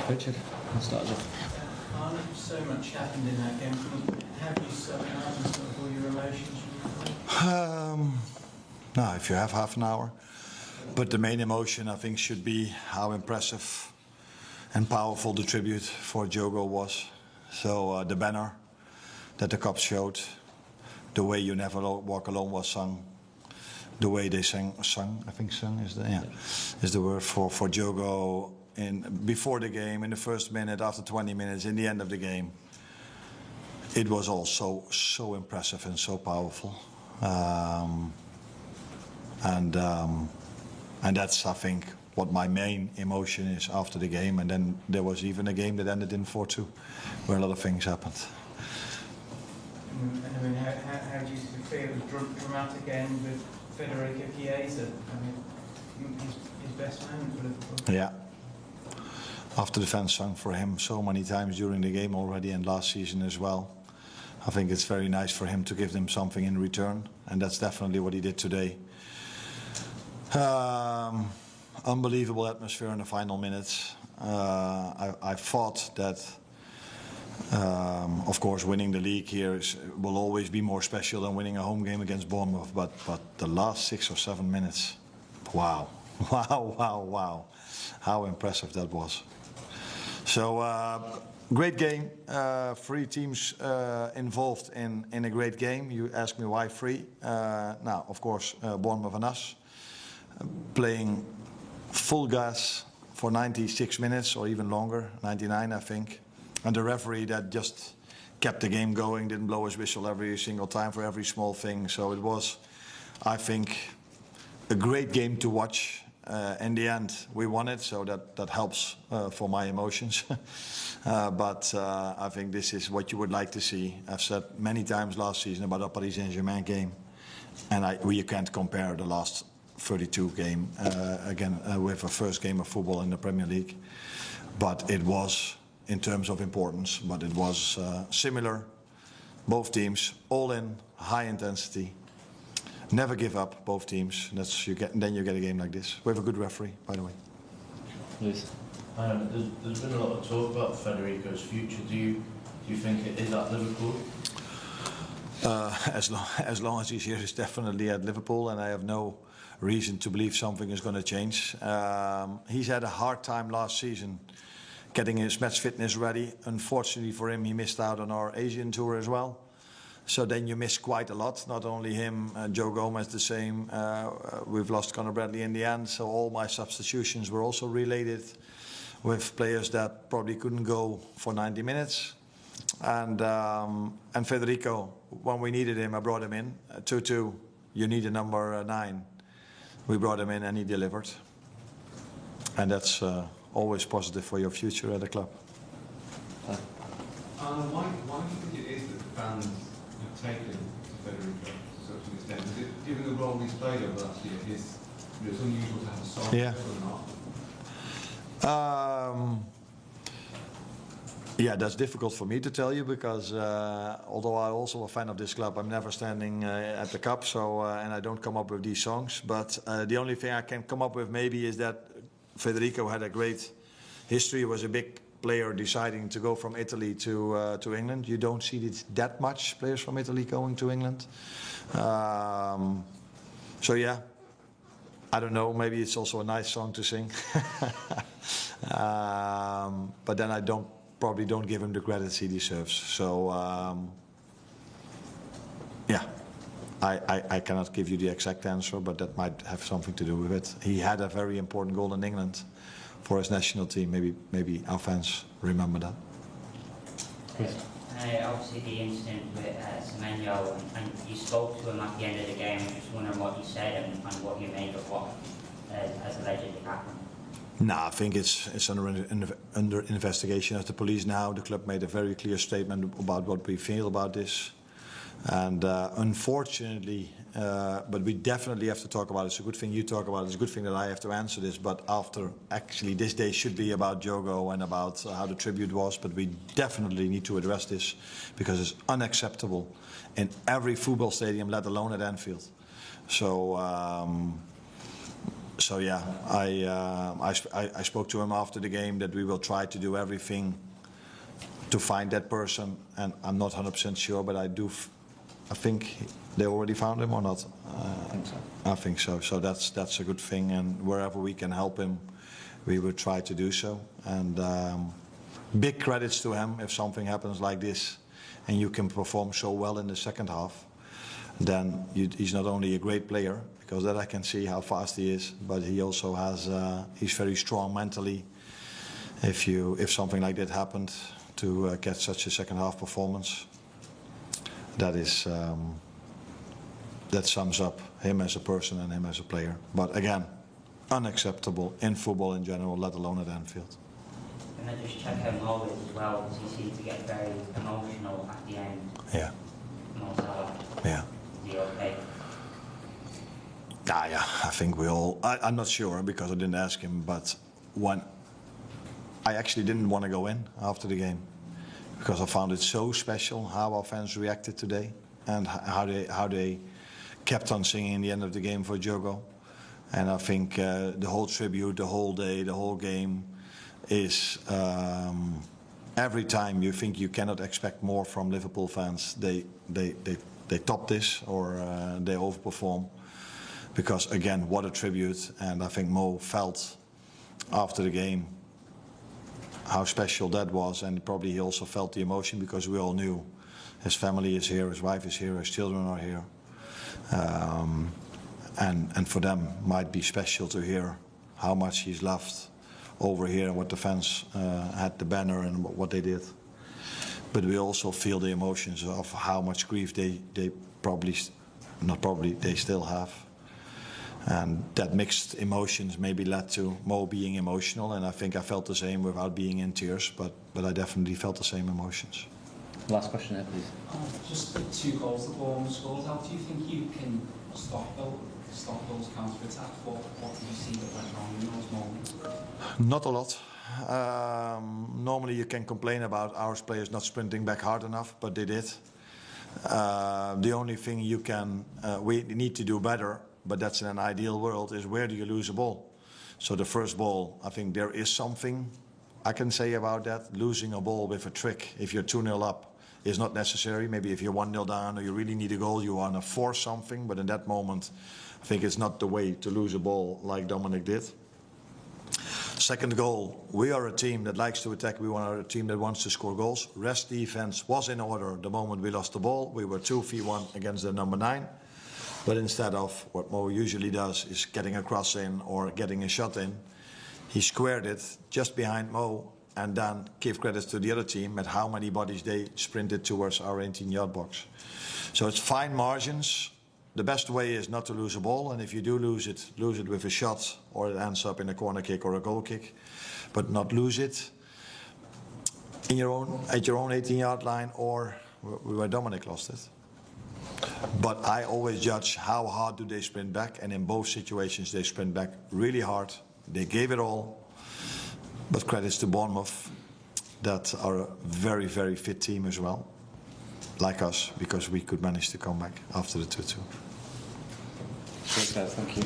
Richard, I'll start us off. Arne, so much happened in that game. Have you sort of all your emotions? No, if you have half an hour. But the main emotion, I think, should be how impressive and powerful the tribute for Diogo was. So the banner that the cops showed, the way "You Never Walk Alone" was sung, the way they sung, I think sung is the word for Diogo before the game, in the first minute, after 20 minutes, in the end of the game. It was all so impressive and so powerful. And that's, I think, what my main emotion is after the game. And then there was even a game that ended in 4-2, where a lot of things happened. I mean, how do you feel it was dramatic end with Federico Chiesa? I mean, his best moment for Liverpool. Yeah. After the fans sung for him so many times during the game already and last season as well. I think it's very nice for him to give them something in return, and that's definitely what he did today. Unbelievable atmosphere in the final minutes. I thought that, of course, winning the league here will always be more special than winning a home game against Bournemouth, but the last 6 or 7 minutes, wow. Wow. How impressive that was. So, great game. 3 teams involved in a great game. You ask me why 3. Now, of course, Bournemouth and us playing full gas for 96 minutes or even longer, 99 I think. And the referee that just kept the game going, didn't blow his whistle every single time for every small thing. So it was, I think, a great game to watch. In the end, we won it, so that helps for my emotions. But I think this is what you would like to see. I've said many times last season about the Paris Saint-Germain game, and you can't compare the last 32 game with a first game of football in the Premier League. But it was, in terms of importance, but it was similar. Both teams, all in, high intensity. Never give up, both teams. Then you get a game like this. We have a good referee, by the way. Please. There's been a lot of talk about Federico's future. Do you think it is at Liverpool? As long as he's here, he's definitely at Liverpool, and I have no reason to believe something is going to change. He's had a hard time last season getting his match fitness ready. Unfortunately for him, he missed out on our Asian tour as well. So then you miss quite a lot. Not only him, Joe Gomez the same. We've lost Conor Bradley in the end. So all my substitutions were also related with players that probably couldn't go for 90 minutes. And Federico, when we needed him, I brought him in. 2-2, you need a number 9. We brought him in and he delivered. And that's always positive for your future at the club. Why do you think it is that the fans have taken to Federico to such an extent? Is it, given the role he's played over last year, it's unusual to have a song or not? Yeah, that's difficult for me to tell you because although I'm also a fan of this club, I'm never standing at the cup, so and I don't come up with these songs. But the only thing I can come up with maybe is that Federico had a great history. He was a big player deciding to go from Italy to England. You don't see that much players from Italy going to England. So yeah, I don't know. Maybe it's also a nice song to sing. But then I probably don't give him the credit he deserves. So yeah, I cannot give you the exact answer, but that might have something to do with it. He had a very important goal in England for his national team. Maybe our fans remember that. Obviously the incident with Semenyo, and you spoke to him at the end of the game. I'm just wondering what he said and what you made of what has allegedly happened. No, I think it's under investigation at the police now. The club made a very clear statement about what we feel about this. And unfortunately, but we definitely have to talk about it. It's a good thing you talk about it. It's a good thing that I have to answer this. But after, actually, this day should be about Jogo and about how the tribute was. But we definitely need to address this because it's unacceptable in every football stadium, let alone at Anfield. So yeah, I spoke to him after the game that we will try to do everything to find that person, and I'm not 100% sure, but I think they already found him or not. I think so. I think so. So that's a good thing, and wherever we can help him, we will try to do so. And big credits to him if something happens like this, and you can perform so well in the second half. Then he's not only a great player, because that I can see how fast he is, but he also has he's very strong mentally. If something like that happened, to get such a second half performance, that sums up him as a person and him as a player. But again, unacceptable in football in general, let alone at Anfield. Can I just check how Mo is as well, because he seemed to get very emotional at the end. Yeah. Mo Salah. Yeah. Is he okay? Yeah, I think we all. I'm not sure because I didn't ask him, but when I actually didn't want to go in after the game because I found it so special how our fans reacted today and how they kept on singing in the end of the game for Jogo. And I think the whole tribute, the whole day, the whole game is every time you think you cannot expect more from Liverpool fans, they top this or they overperform. Because again, what a tribute, and I think Mo felt after the game how special that was, and probably he also felt the emotion because we all knew his family is here, his wife is here, his children are here, and for them might be special to hear how much he's loved over here and what the fans had the banner and what they did. But we also feel the emotions of how much grief they still have. And that mixed emotions maybe led to Mo being emotional, and I think I felt the same without being in tears, but I definitely felt the same emotions. Last question there, please. Just the 2 goals that Bournemouth scored, how do you think you can stop those counter-attacks? What did you see that went wrong in those moments? Not a lot. Normally you can complain about our players not sprinting back hard enough, but they did. The only thing we need to do better, but that's in an ideal world, is where do you lose a ball? So the first ball, I think there is something I can say about that. Losing a ball with a trick, if you're 2-0 up, is not necessary. Maybe if you're 1-0 down or you really need a goal, you want to force something. But in that moment, I think it's not the way to lose a ball like Dominic did. Second goal, we are a team that likes to attack. We are a team that wants to score goals. Rest defense was in order the moment we lost the ball. We were 2v1 against the number 9. But instead of what Mo usually does is getting a cross in or getting a shot in, he squared it just behind Mo and then give credits to the other team at how many bodies they sprinted towards our 18-yard box. So it's fine margins. The best way is not to lose a ball, and if you do lose it with a shot or it ends up in a corner kick or a goal kick, but not lose it at your own 18-yard line or where Dominic lost it. But I always judge how hard do they sprint back, and in both situations they sprint back really hard. They gave it all, but credits to Bournemouth that are a very, very fit team as well, like us, because we could manage to come back after the 2-2. Great, guys. Thank you.